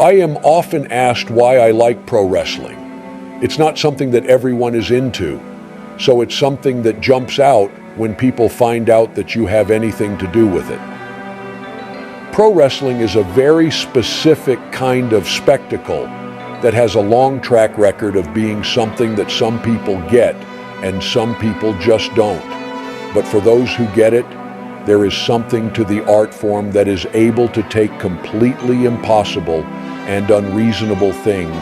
I am often asked why I like pro wrestling. It's not something that everyone is into, so it's something that jumps out when people find out that you have anything to do with it. Pro wrestling is a very specific kind of spectacle that has a long track record of being something that some people get and some people just don't. But for those who get it, there is something to the art form that is able to take completely impossible and unreasonable things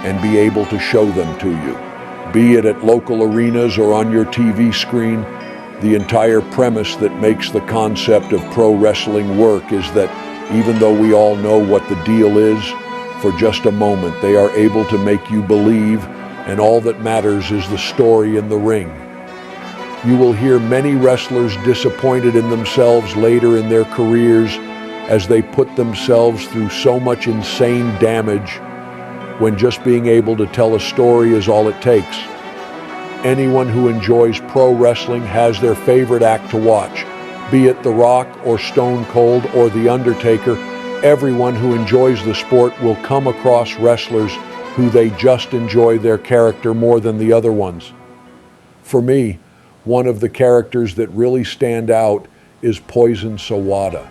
and be able to show them to you. Be it at local arenas or on your TV screen, the entire premise that makes the concept of pro wrestling work is that even though we all know what the deal is, for just a moment they are able to make you believe, and all that matters is the story in the ring. You will hear many wrestlers disappointed in themselves later in their careers as they put themselves through so much insane damage when just being able to tell a story is all it takes. Anyone who enjoys pro wrestling has their favorite act to watch, be it The Rock or Stone Cold or The Undertaker. Everyone who enjoys the sport will come across wrestlers who they just enjoy their character more than the other ones. For me, one of the characters that really stand out is Poison Sawada.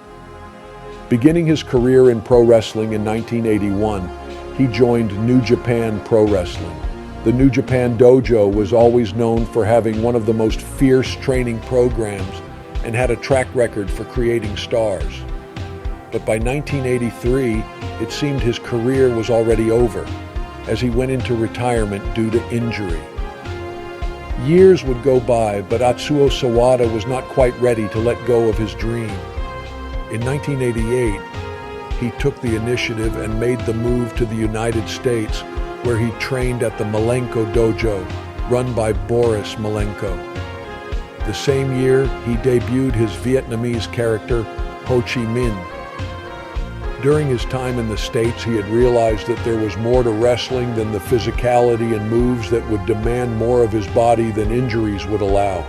Beginning his career in pro wrestling in 1981, he joined New Japan Pro Wrestling. The New Japan Dojo was always known for having one of the most fierce training programs and had a track record for creating stars. But by 1983, it seemed his career was already over, as he went into retirement due to injury. Years would go by, but Atsuo Sawada was not quite ready to let go of his dream. In 1988, he took the initiative and made the move to the United States, where he trained at the Malenko Dojo, run by Boris Malenko. The same year, he debuted his Vietnamese character, Ho Chi Minh. During his time in the States, he had realized that there was more to wrestling than the physicality and moves that would demand more of his body than injuries would allow.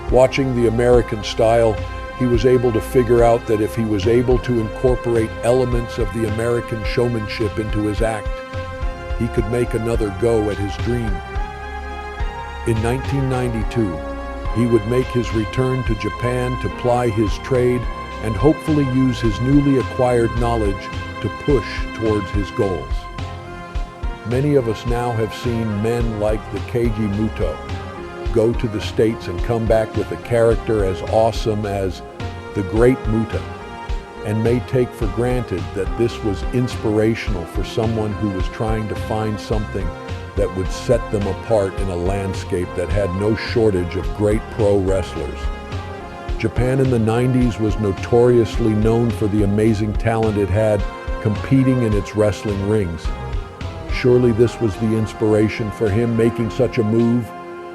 Watching the American style, he was able to figure out that if he was able to incorporate elements of the American showmanship into his act, he could make another go at his dream. In 1992, he would make his return to Japan to ply his trade and hopefully use his newly acquired knowledge to push towards his goals. Many of us now have seen men like the Keiji Muto go to the States and come back with a character as awesome as the Great Muta, and may take for granted that this was inspirational for someone who was trying to find something that would set them apart in a landscape that had no shortage of great pro wrestlers. Japan in the 90s was notoriously known for the amazing talent it had competing in its wrestling rings. Surely this was the inspiration for him making such a move.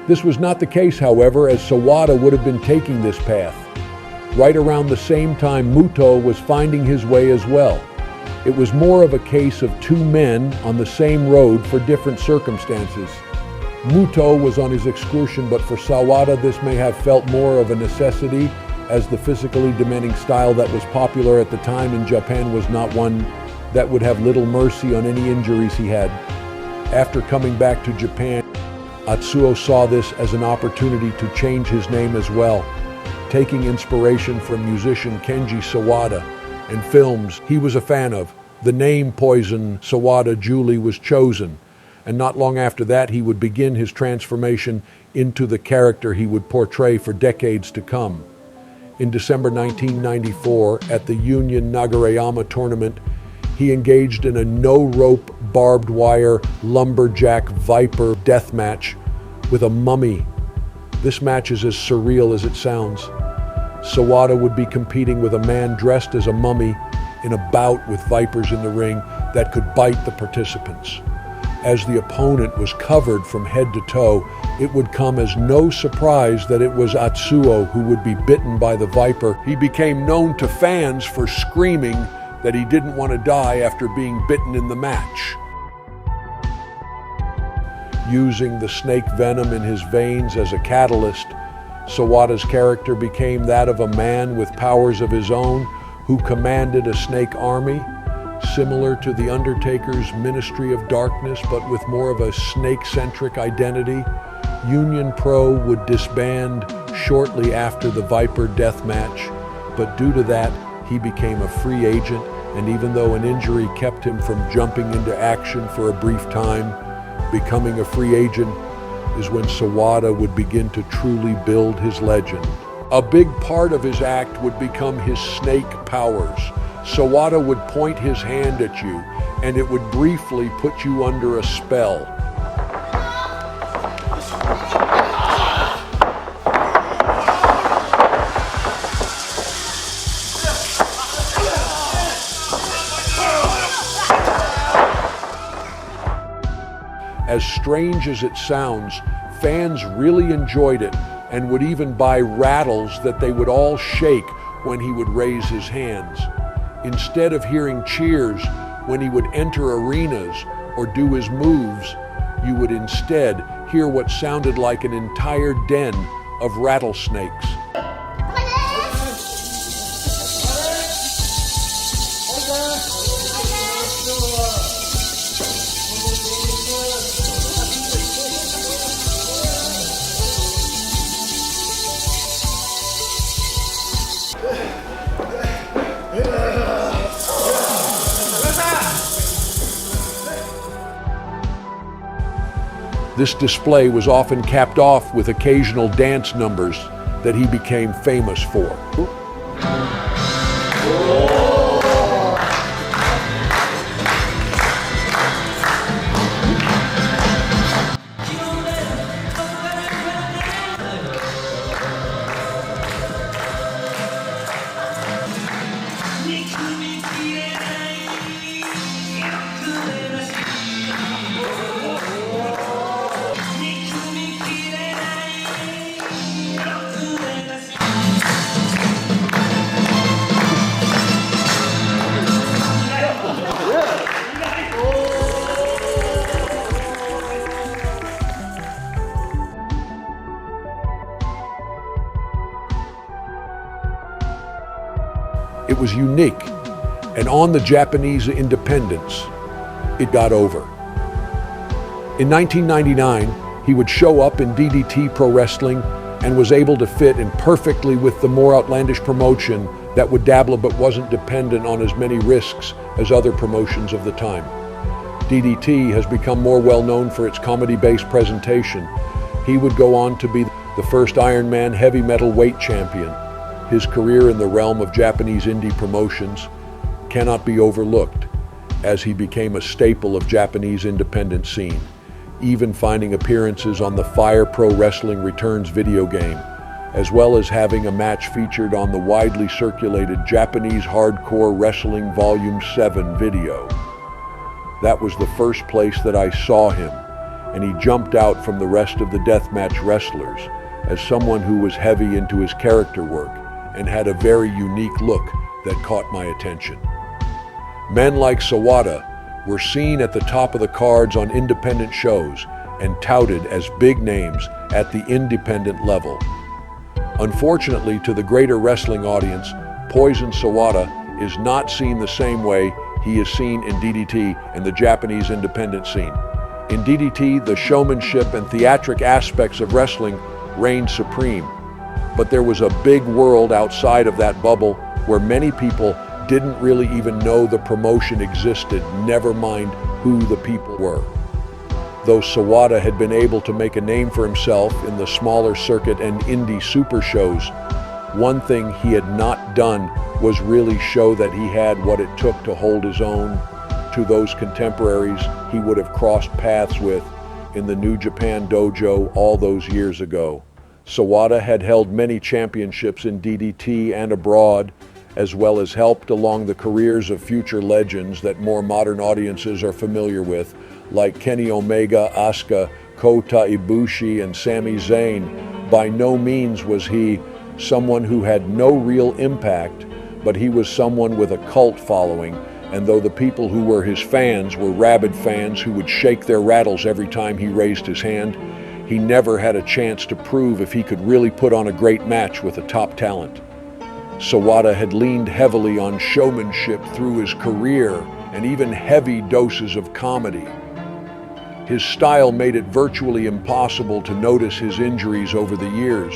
This was not the case, however, as Sawada would have been taking this path. Right around the same time, Muto was finding his way as well. It was more of a case of two men on the same road for different circumstances. Muto was on his excursion, but for Sawada this may have felt more of a necessity, as the physically demanding style that was popular at the time in Japan was not one that would have little mercy on any injuries he had. After coming back to Japan, Atsuo saw this as an opportunity to change his name as well, taking inspiration from musician Kenji Sawada and films he was a fan of. The name Poison Sawada Julie was chosen, and not long after that he would begin his transformation into the character he would portray for decades to come. In December 1994, at the Union Nagareyama tournament, he engaged in a no-rope, barbed wire, lumberjack viper death match with a mummy. This match is as surreal as it sounds. Sawada would be competing with a man dressed as a mummy in a bout with vipers in the ring that could bite the participants. As the opponent was covered from head to toe, it would come as no surprise that it was Atsuo who would be bitten by the viper. He became known to fans for screaming that he didn't want to die after being bitten in the match. Using the snake venom in his veins as a catalyst, Sawada's character became that of a man with powers of his own who commanded a snake army. Similar to The Undertaker's Ministry of Darkness, but with more of a snake-centric identity, Union Pro would disband shortly after the Viper death match, but due to that, he became a free agent, and even though an injury kept him from jumping into action for a brief time, becoming a free agent is when Sawada would begin to truly build his legend. A big part of his act would become his snake powers. Sawada would point his hand at you, and it would briefly put you under a spell. As strange as it sounds, fans really enjoyed it and would even buy rattles that they would all shake when he would raise his hands. Instead of hearing cheers when he would enter arenas or do his moves, you would instead hear what sounded like an entire den of rattlesnakes. This display was often capped off with occasional dance numbers that he became famous for. It was unique, and on the Japanese independence, it got over. In 1999, he would show up in DDT Pro Wrestling and was able to fit in perfectly with the more outlandish promotion that would dabble but wasn't dependent on as many risks as other promotions of the time. DDT has become more well known for its comedy-based presentation. He would go on to be the first Iron Man heavy metal weight champion. His career in the realm of Japanese indie promotions cannot be overlooked, as he became a staple of Japanese independent scene, even finding appearances on the Fire Pro Wrestling Returns video game, as well as having a match featured on the widely circulated Japanese Hardcore Wrestling Volume 7 video. That was the first place that I saw him, and he jumped out from the rest of the deathmatch wrestlers as someone who was heavy into his character work and had a very unique look that caught my attention. Men like Sawada were seen at the top of the cards on independent shows and touted as big names at the independent level. Unfortunately, to the greater wrestling audience, Poison Sawada is not seen the same way he is seen in DDT and the Japanese independent scene. In DDT, the showmanship and theatric aspects of wrestling reigned supreme, but there was a big world outside of that bubble where many people didn't really even know the promotion existed, never mind who the people were. Though Sawada had been able to make a name for himself in the smaller circuit and indie super shows, one thing he had not done was really show that he had what it took to hold his own to those contemporaries he would have crossed paths with in the New Japan dojo all those years ago. Sawada had held many championships in DDT and abroad, as well as helped along the careers of future legends that more modern audiences are familiar with, like Kenny Omega, Asuka, Kota Ibushi, and Sami Zayn. By no means was he someone who had no real impact, but he was someone with a cult following, and though the people who were his fans were rabid fans who would shake their rattles every time he raised his hand, he never had a chance to prove if he could really put on a great match with a top talent. Sawada had leaned heavily on showmanship through his career, and even heavy doses of comedy. His style made it virtually impossible to notice his injuries over the years.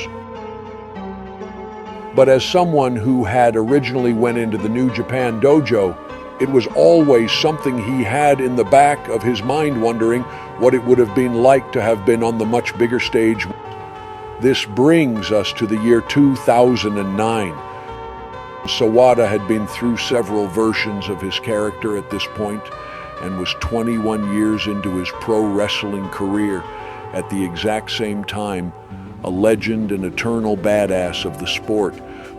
But as someone who had originally went into the New Japan dojo, it was always something he had in the back of his mind, wondering what it would have been like to have been on the much bigger stage. This brings us to the year 2009. Sawada had been through several versions of his character at this point and was 21 years into his pro wrestling career. At the exact same time, a legend and eternal badass of the sport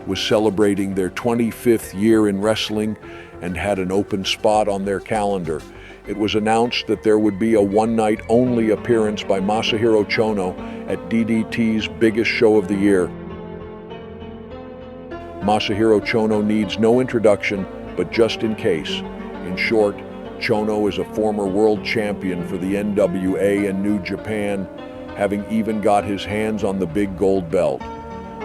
was celebrating their 25th year in wrestling and had an open spot on their calendar. It was announced that there would be a one-night-only appearance by Masahiro Chono at DDT's biggest show of the year. Masahiro Chono needs no introduction, but just in case. In short, Chono is a former world champion for the NWA and New Japan, having even got his hands on the big gold belt.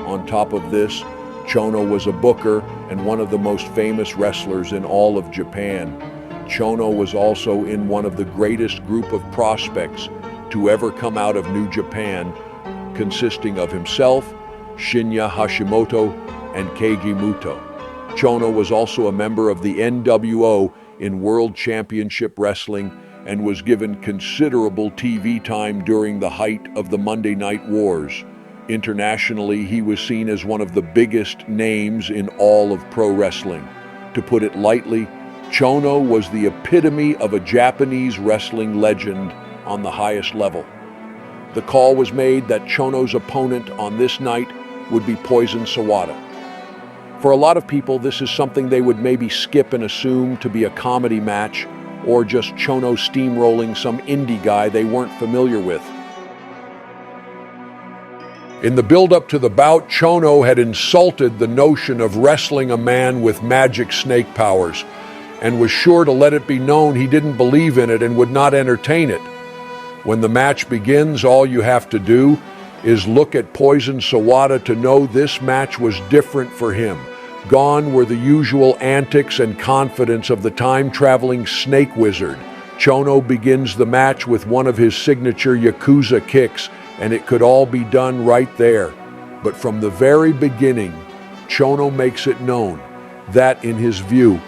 On top of this, Chono was a booker and one of the most famous wrestlers in all of Japan. Chono was also in one of the greatest group of prospects to ever come out of New Japan, consisting of himself, Shinya Hashimoto, and Keiji Muto. Chono was also a member of the NWO in World Championship Wrestling and was given considerable TV time during the height of the Monday Night Wars. Internationally, he was seen as one of the biggest names in all of pro wrestling. To put it lightly, Chono was the epitome of a Japanese wrestling legend on the highest level. The call was made that Chono's opponent on this night would be Poison Sawada. For a lot of people, this is something they would maybe skip and assume to be a comedy match or just Chono steamrolling some indie guy they weren't familiar with. In the build-up to the bout, Chono had insulted the notion of wrestling a man with magic snake powers and was sure to let it be known he didn't believe in it and would not entertain it. When the match begins, all you have to do is look at Poison Sawada to know this match was different for him. Gone were the usual antics and confidence of the time-traveling snake wizard. Chono begins the match with one of his signature Yakuza kicks, and it could all be done right there. But from the very beginning, Chono makes it known that, in his view,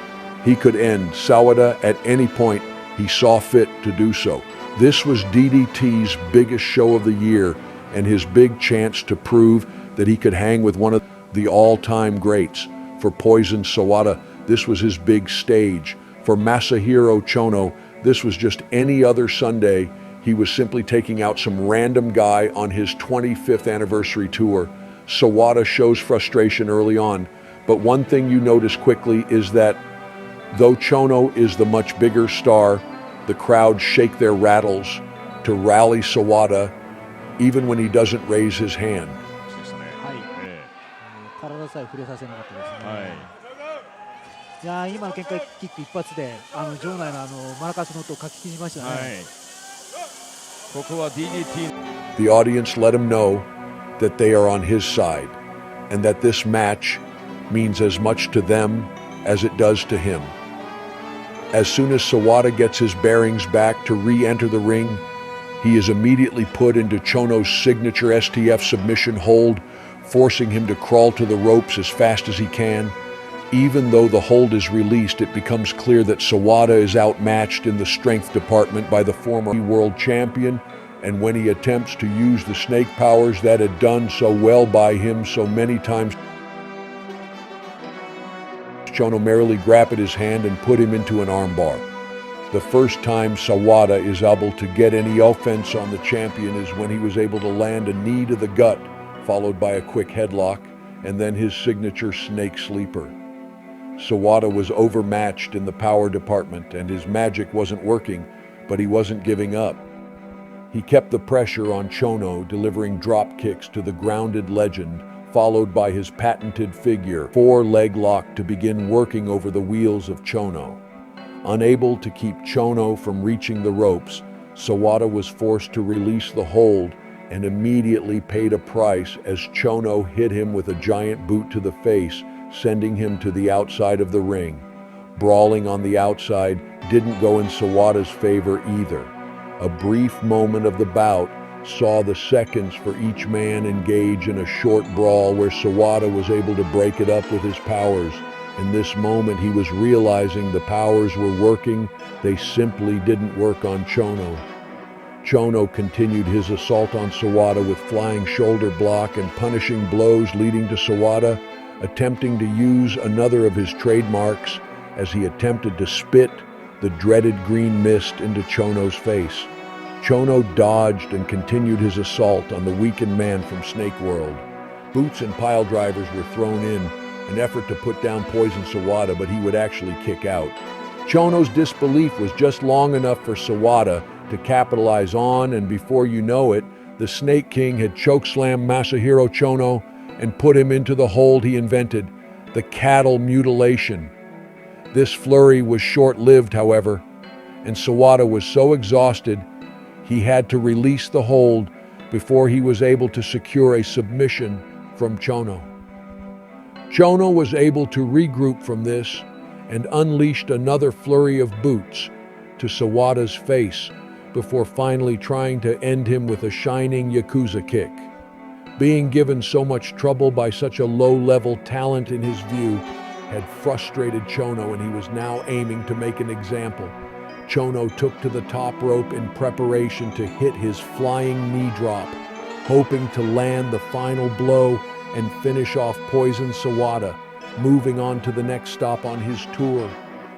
he could end Sawada at any point he saw fit to do so. This was DDT's biggest show of the year and his big chance to prove that he could hang with one of the all-time greats. For Poison Sawada, this was his big stage. For Masahiro Chono, this was just any other Sunday. He was simply taking out some random guy on his 25th anniversary tour. Sawada shows frustration early on, but one thing you notice quickly is that though Chono is the much bigger star, the crowd shake their rattles to rally Sawada even when he doesn't raise his hand. 体さえ触れさせなかったですね。いや今の見解キック一発で場内のマラカスの音をかき消しましたね。ここは DDT. The audience let him know that they are on his side and that this match means as much to them as it does to him. As soon as Sawada gets his bearings back to re-enter the ring, he is immediately put into Chono's signature STF submission hold, forcing him to crawl to the ropes as fast as he can. Even though the hold is released, it becomes clear that Sawada is outmatched in the strength department by the former world champion, and when he attempts to use the snake powers that had done so well by him so many times, Chono merely grabbed his hand and put him into an armbar. The first time Sawada is able to get any offense on the champion is when he was able to land a knee to the gut, followed by a quick headlock, and then his signature snake sleeper. Sawada was overmatched in the power department, and his magic wasn't working, but he wasn't giving up. He kept the pressure on Chono, delivering drop kicks to the grounded legend, followed by his patented figure, four-leg lock to begin working over the wheels of Chono. Unable to keep Chono from reaching the ropes, Sawada was forced to release the hold and immediately paid a price as Chono hit him with a giant boot to the face, sending him to the outside of the ring. brawling on the outside didn't go in Sawada's favor either. A brief moment of the bout saw the seconds for each man engage in a short brawl where Sawada was able to break it up with his powers. In this moment, he was realizing the powers were working. They simply didn't work on Chono. Chono continued his assault on Sawada with flying shoulder block and punishing blows, leading to Sawada attempting to use another of his trademarks as he attempted to spit the dreaded green mist into Chono's face. Chono dodged and continued his assault on the weakened man from Snake World. Boots and pile drivers were thrown in an effort to put down Poison Sawada, but he would actually kick out. Chono's disbelief was just long enough for Sawada to capitalize on, and before you know it, the Snake King had chokeslammed Masahiro Chono and put him into the hold he invented, the cattle mutilation. This flurry was short-lived, however, and Sawada was so exhausted he had to release the hold before he was able to secure a submission from Chono. Chono was able to regroup from this and unleashed another flurry of boots to Sawada's face before finally trying to end him with a shining Yakuza kick. Being given so much trouble by such a low-level talent in his view had frustrated Chono, and he was now aiming to make an example. Chono took to the top rope in preparation to hit his flying knee drop, hoping to land the final blow and finish off Poison Sawada, moving on to the next stop on his tour.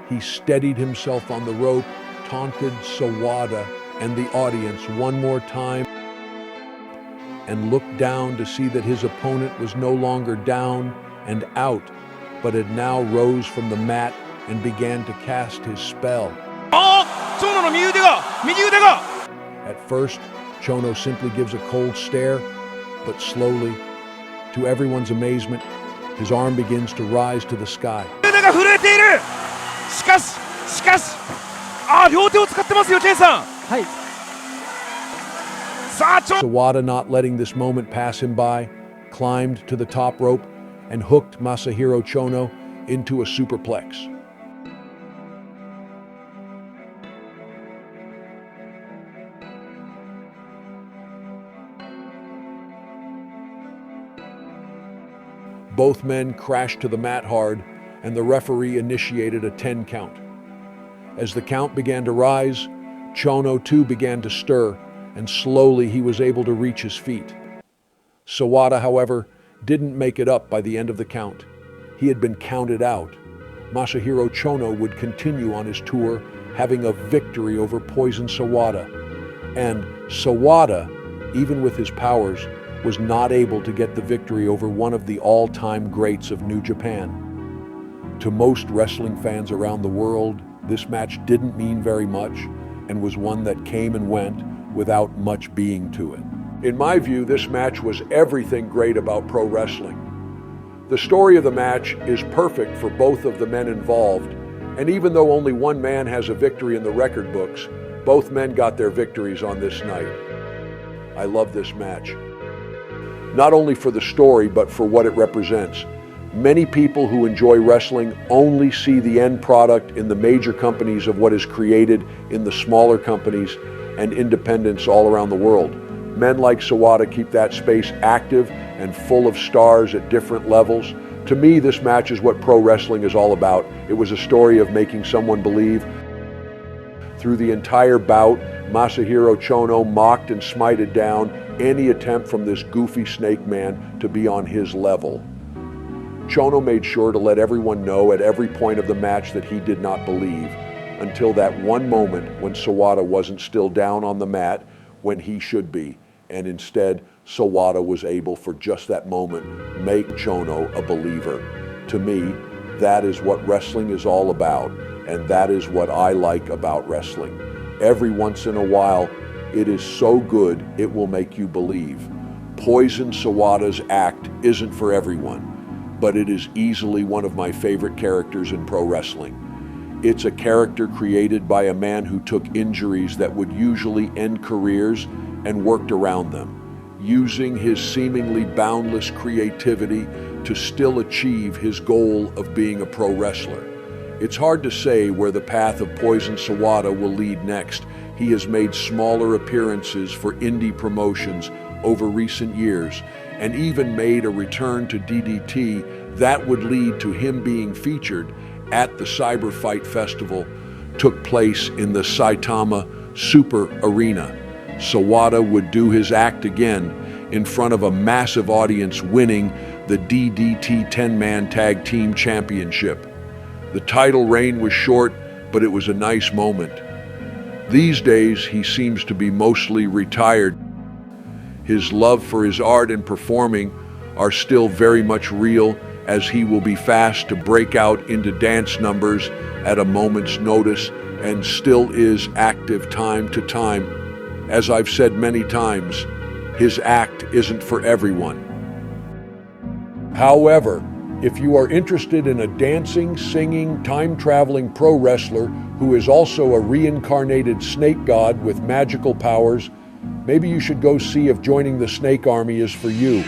He steadied himself on the rope, taunted Sawada and the audience one more time, and looked down to see that his opponent was no longer down and out, but had now rose from the mat and began to cast his spell. At first, Chono simply gives a cold stare, but slowly, to everyone's amazement, his arm begins to rise to the sky. Sawada, not letting this moment pass him by, climbed to the top rope and hooked Masahiro Chono into a superplex. Both men crashed to the mat hard, and the referee initiated a 10 count. As the count began to rise, Chono too began to stir, and slowly he was able to reach his feet. Sawada, however, didn't make it up by the end of the count. He had been counted out. Masahiro Chono would continue on his tour, having a victory over Poison Sawada. And Sawada, even with his powers, was not able to get the victory over one of the all-time greats of New Japan. To most wrestling fans around the world, this match didn't mean very much and was one that came and went without much being to it. In my view, this match was everything great about pro wrestling. The story of the match is perfect for both of the men involved, and even though only one man has a victory in the record books, both men got their victories on this night. I love this match. Not only for the story, but for what it represents. Many people who enjoy wrestling only see the end product in the major companies of what is created in the smaller companies and independents all around the world. Men like Sawada keep that space active and full of stars at different levels. To me, this match is what pro wrestling is all about. It was a story of making someone believe. Through the entire bout, Masahiro Chono mocked and smited down any attempt from this goofy snake man to be on his level. Chono made sure to let everyone know at every point of the match that he did not believe, until that one moment when Sawada wasn't still down on the mat when he should be, and instead Sawada was able for just that moment make Chono a believer. To me, that is what wrestling is all about, and that is what I like about wrestling. Every once in a while, it is so good it will make you believe. Poison Sawada's act isn't for everyone, but it is easily one of my favorite characters in pro wrestling. It's a character created by a man who took injuries that would usually end careers and worked around them, using his seemingly boundless creativity to still achieve his goal of being a pro wrestler. It's hard to say where the path of Poison Sawada will lead next. He has made smaller appearances for indie promotions over recent years and even made a return to DDT that would lead to him being featured at the Cyber Fight Festival took place in the Saitama Super Arena. Sawada would do his act again in front of a massive audience, winning the DDT 10-man Tag Team Championship. The title reign was short, but it was a nice moment. These days, he seems to be mostly retired. His love for his art and performing are still very much real, as he will be fast to break out into dance numbers at a moment's notice and still is active time to time. As I've said many times, his act isn't for everyone. However, if you are interested in a dancing, singing, time-traveling pro wrestler who is also a reincarnated snake god with magical powers, maybe you should go see if joining the Snake Army is for you.